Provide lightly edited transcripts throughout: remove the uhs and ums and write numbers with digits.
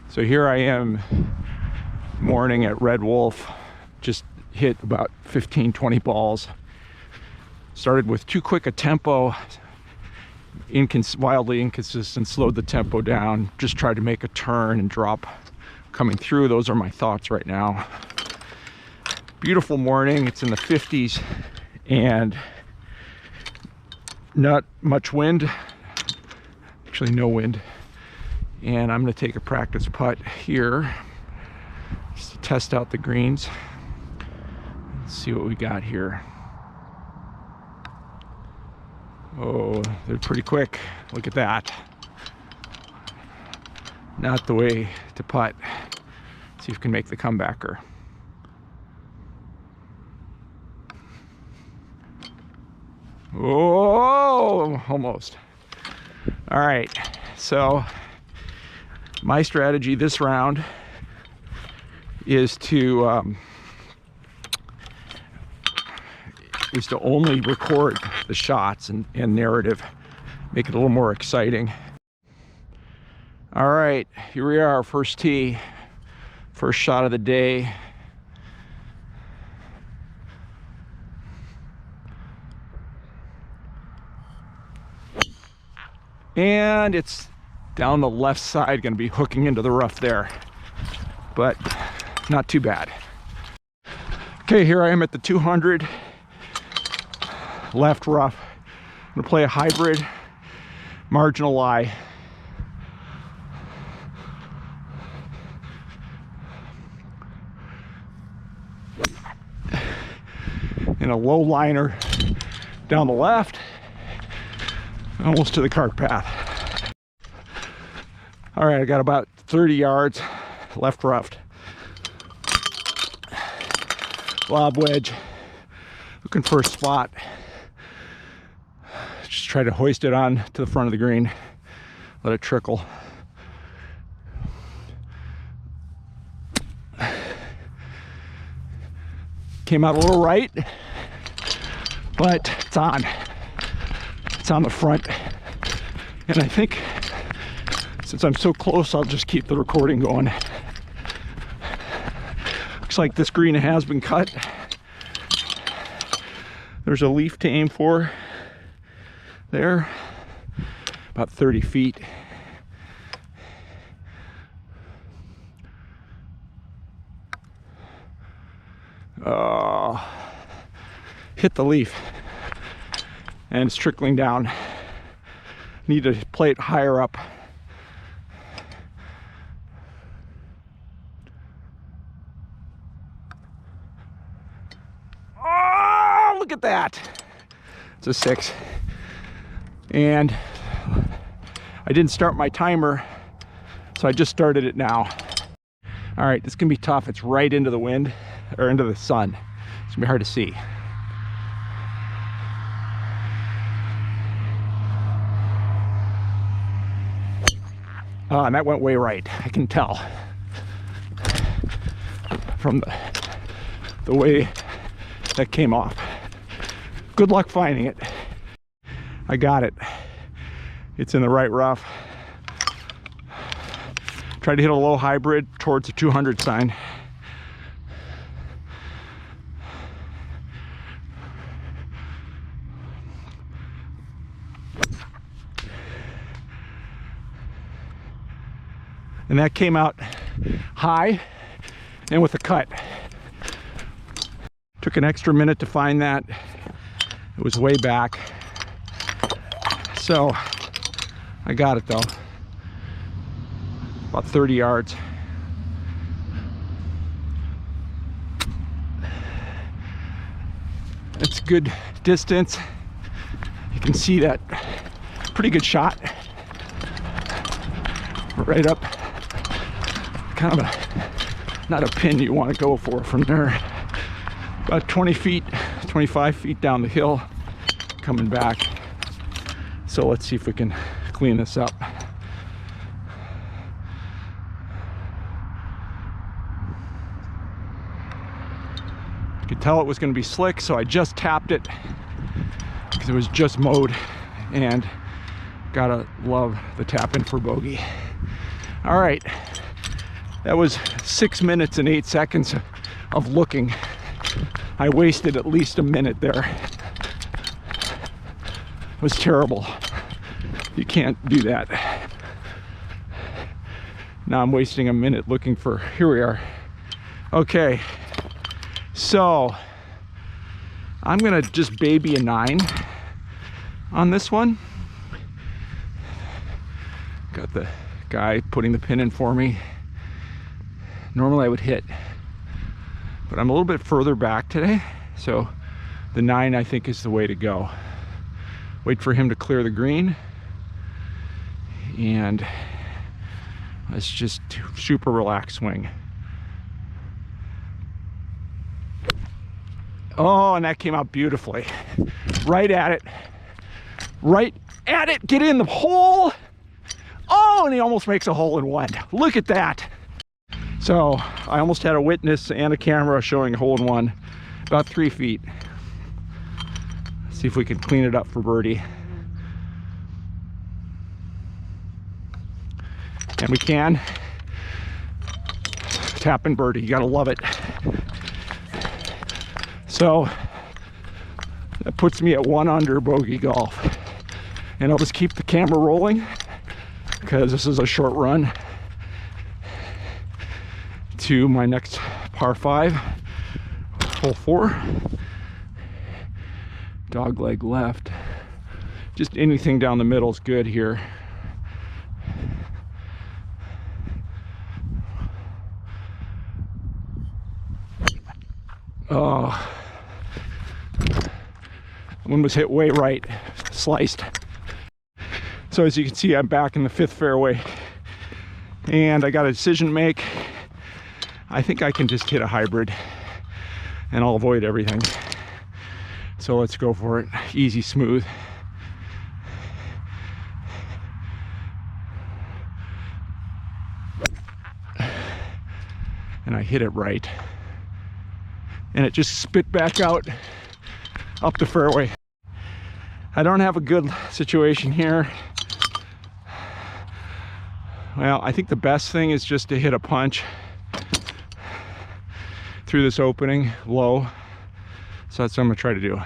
So here I am, morning at Red Wolf. Just hit about 15-20 balls. Started with too quick a tempo, wildly inconsistent, slowed the tempo down, just tried to make a turn and drop coming through. Those are my thoughts right now. Beautiful morning, it's in the 50s and not much wind, actually no wind. And I'm going to take a practice putt here just to test out the greens. Let's see what we got here. Oh, they're pretty quick. Look at that. Not the way to putt. Let's see if we can make the comebacker. Oh, almost. All right, so my strategy this round is to only record the shots and narrative, make it a little more exciting. All right, here we are, first tee, first shot of the day. And it's down the left side, going to be hooking into the rough there, but not too bad. Okay, here I am at the 200, left rough. I'm going to play a hybrid, marginal lie. And a low liner down the left, almost to the cart path. All right, I got about 30 yards left roughed. Lob wedge, looking for a spot. Just try to hoist it on to the front of the green, let it trickle. Came out a little right, but it's on. It's on the front. And I think since I'm so close, I'll just keep the recording going. Looks like this green has been cut. There's a leaf to aim for there, about 30 feet. Hit the leaf and it's trickling down. Need to play it higher up. Oh, look at that. It's a 6. And I didn't start my timer, so I just started it now. All right, this can be tough. It's right into the wind, or into the sun. It's gonna be hard to see. And that went way right. I can tell from the way that came off. Good luck finding it. I got it. It's in the right rough. Try to hit a low hybrid towards the 200 sign. And that came out high and with a cut. Took an extra minute to find that. It was way back. So I got it though. About 30 yards. It's good distance. You can see that pretty good shot. Right up. Kind of not a pin you want to go for from there. About 20 feet, 25 feet down the hill, coming back. So let's see if we can clean this up. You could tell it was going to be slick, so I just tapped it because it was just mowed, and gotta love the tap in for bogey. All right, That was 6 minutes and 8 seconds of looking. I wasted at least a minute there. It was terrible. You can't do that. Now I'm wasting a minute looking for, here we are. Okay, so I'm gonna just baby a 9 on this one. Got the guy putting the pin in for me. Normally I would hit, but I'm a little bit further back today, so the 9 I think is the way to go. Wait for him to clear the green, and let's just super relaxed swing. Oh, and that came out beautifully. Right at it. Right at it. Get in the hole. Oh, and he almost makes a hole in one. Look at that. So I almost had a witness and a camera showing a hole in one, about 3 feet. Let's see if we can clean it up for birdie. And we can. Tap and birdie, you gotta love it. So that puts me at 1 under bogey golf. And I'll just keep the camera rolling because this is a short run to my next par 5, hole 4. Dog leg left. Just anything down the middle is good here. Oh, one was hit way right, sliced. So as you can see, I'm back in the 5th fairway, and I got a decision to make. I think I can just hit a hybrid, and I'll avoid everything. So let's go for it. Easy, smooth. And I hit it right. And it just spit back out up the fairway. I don't have a good situation here. Well, I think the best thing is just to hit a punch through this opening low. So that's what I'm gonna try to do.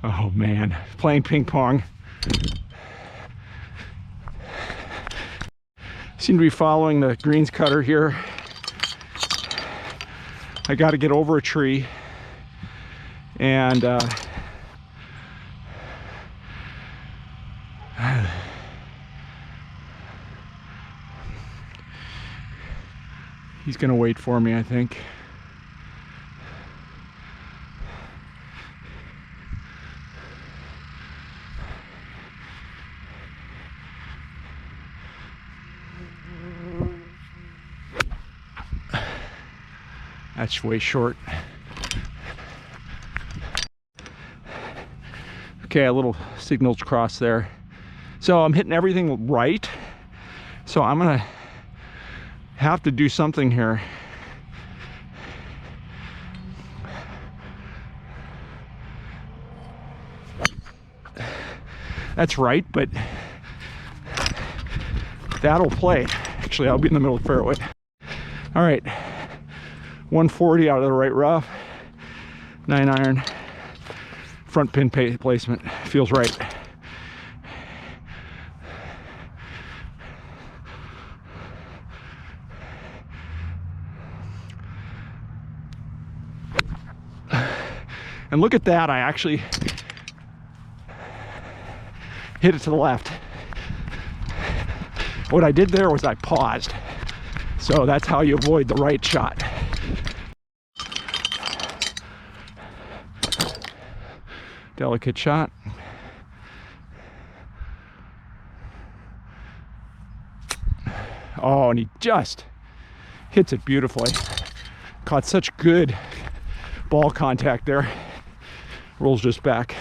Oh man, playing ping pong. Seem to be following the greens cutter here. I got to get over a tree, and he's gonna wait for me, I think. That's way short. Okay, a little signals cross there. So I'm hitting everything right. So I'm gonna have to do something here. That's right, but that'll play. Actually, I'll be in the middle of the fairway. All right. 140 out of the right rough, 9 iron, front pin placement, feels right. And look at that, I actually hit it to the left. What I did there was I paused. So that's how you avoid the right shot. Delicate shot. Oh, and he just hits it beautifully. Caught such good ball contact there. Rolls just back.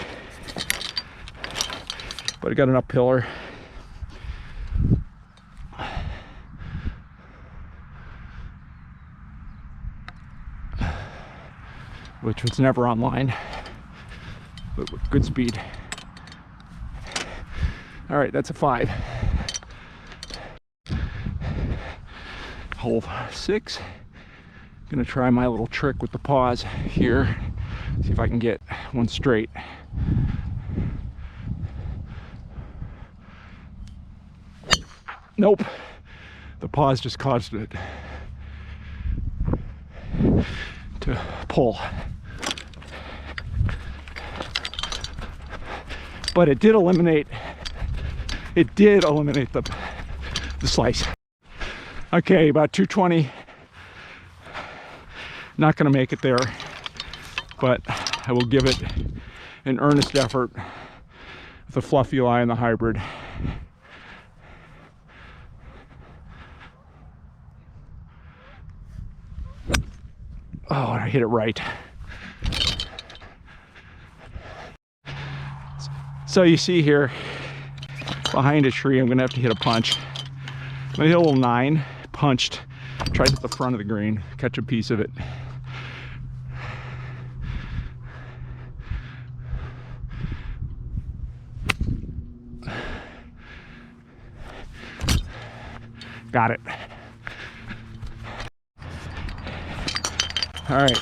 But I got an up pillar. Which was never online. But with good speed. All right, that's a 5. Hole 6. Gonna try my little trick with the paws here. See if I can get one straight. Nope. The paws just caused it to pull. But it did eliminate the slice. Okay, about 220. Not gonna make it there, but I will give it an earnest effort with the fluffy lie and the hybrid. Oh, I hit it right. So you see here, behind a tree, I'm gonna have to hit a punch. I'm gonna hit a little 9, punched, tried to hit the front of the green, catch a piece of it. Got it. All right,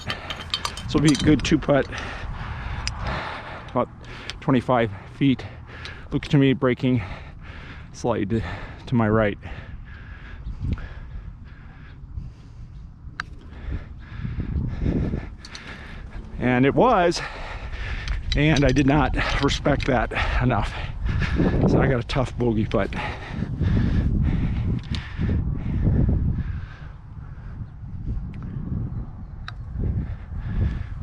this will be a good 2-putt, about 25 feet. Look to me, braking slightly to my right. And it was, and I did not respect that enough. So I got a tough bogey putt.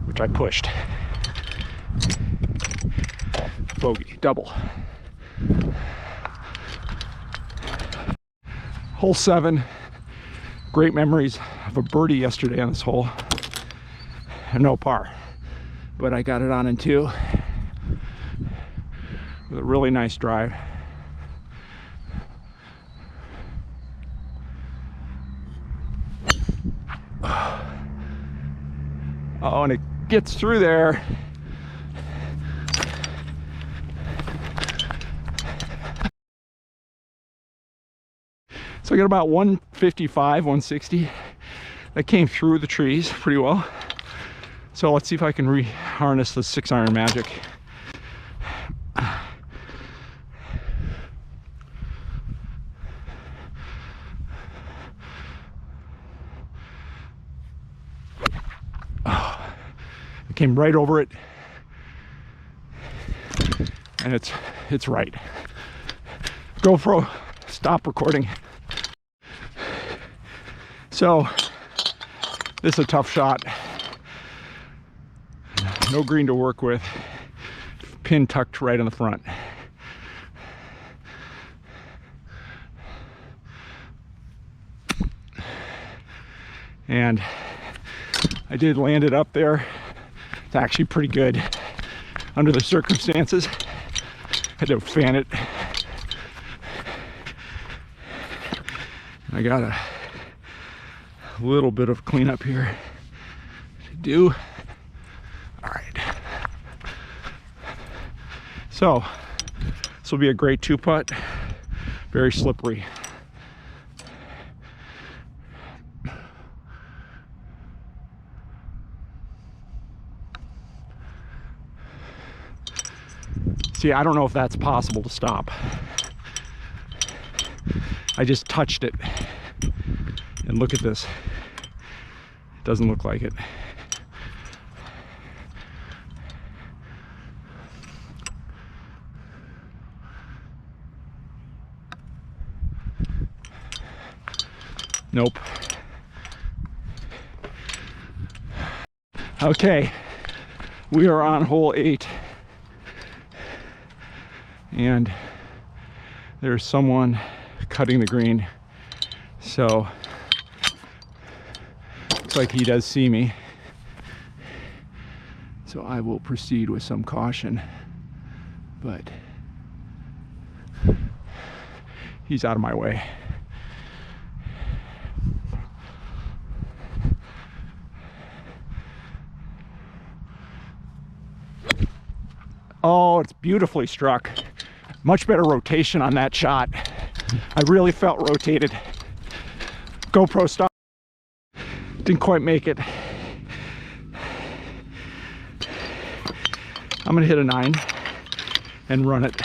Which I pushed. Bogey, double. Hole 7. Great memories of a birdie yesterday on this hole. No par, but I got it on in 2 with a really nice drive. Oh, and it gets through there. So I got about 155, 160. That came through the trees pretty well. So let's see if I can re-harness the 6-iron magic. Oh, I came right over it, and it's right. GoPro, stop recording. So this is a tough shot. No green to work with. Pin tucked right in the front. And I did land it up there. It's actually pretty good under the circumstances. Had to fan it. I got a little bit of cleanup here to do. All right. So this will be a great 2-putt. Very slippery. See, I don't know if that's possible to stop. I just touched it. And look at this. It doesn't look like it. Nope. Okay, we are on hole 8. And there's someone cutting the green. So looks like he does see me. So I will proceed with some caution. But he's out of my way. Oh, it's beautifully struck. Much better rotation on that shot. I really felt rotated. GoPro stop. Didn't quite make it. I'm gonna hit a 9 and run it.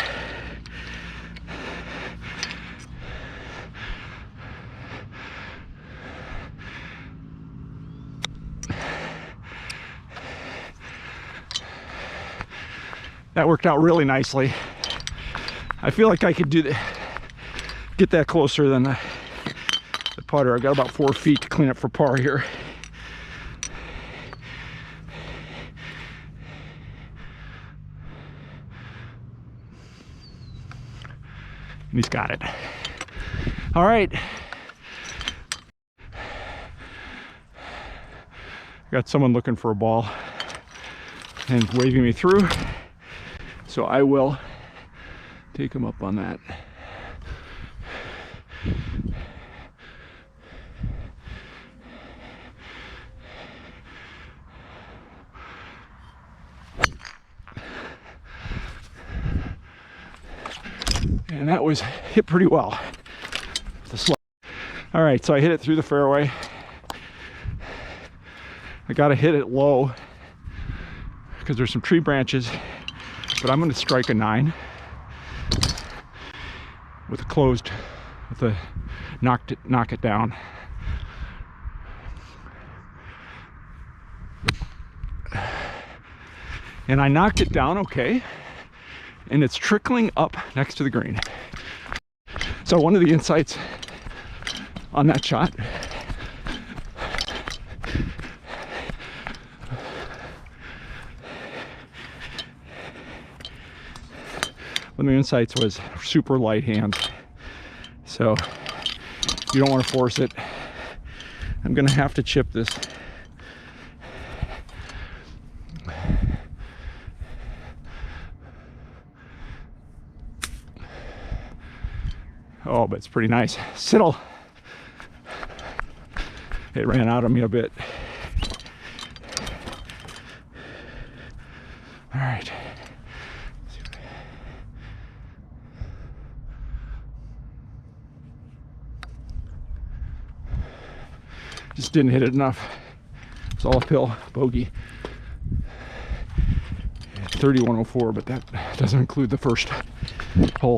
That worked out really nicely. I feel like I could do that, get that closer than the putter. I've got about 4 feet to clean up for par here. And he's got it. All right. Got someone looking for a ball and waving me through. So I will take him up on that. And that was hit pretty well. The slow. All right, so I hit it through the fairway. I got to hit it low because there's some tree branches, but I'm going to strike a 9 with a closed, with a knock it down. And I knocked it down okay, and it's trickling up next to the green. So one of the insights on that shot, one of the insights was super light hands. So you don't want to force it. I'm gonna have to chip this. Oh, but it's pretty nice. Siddle. It ran out of me a bit. All right. Just didn't hit it enough. It's all uphill, bogey. 3104, but that doesn't include the first hole.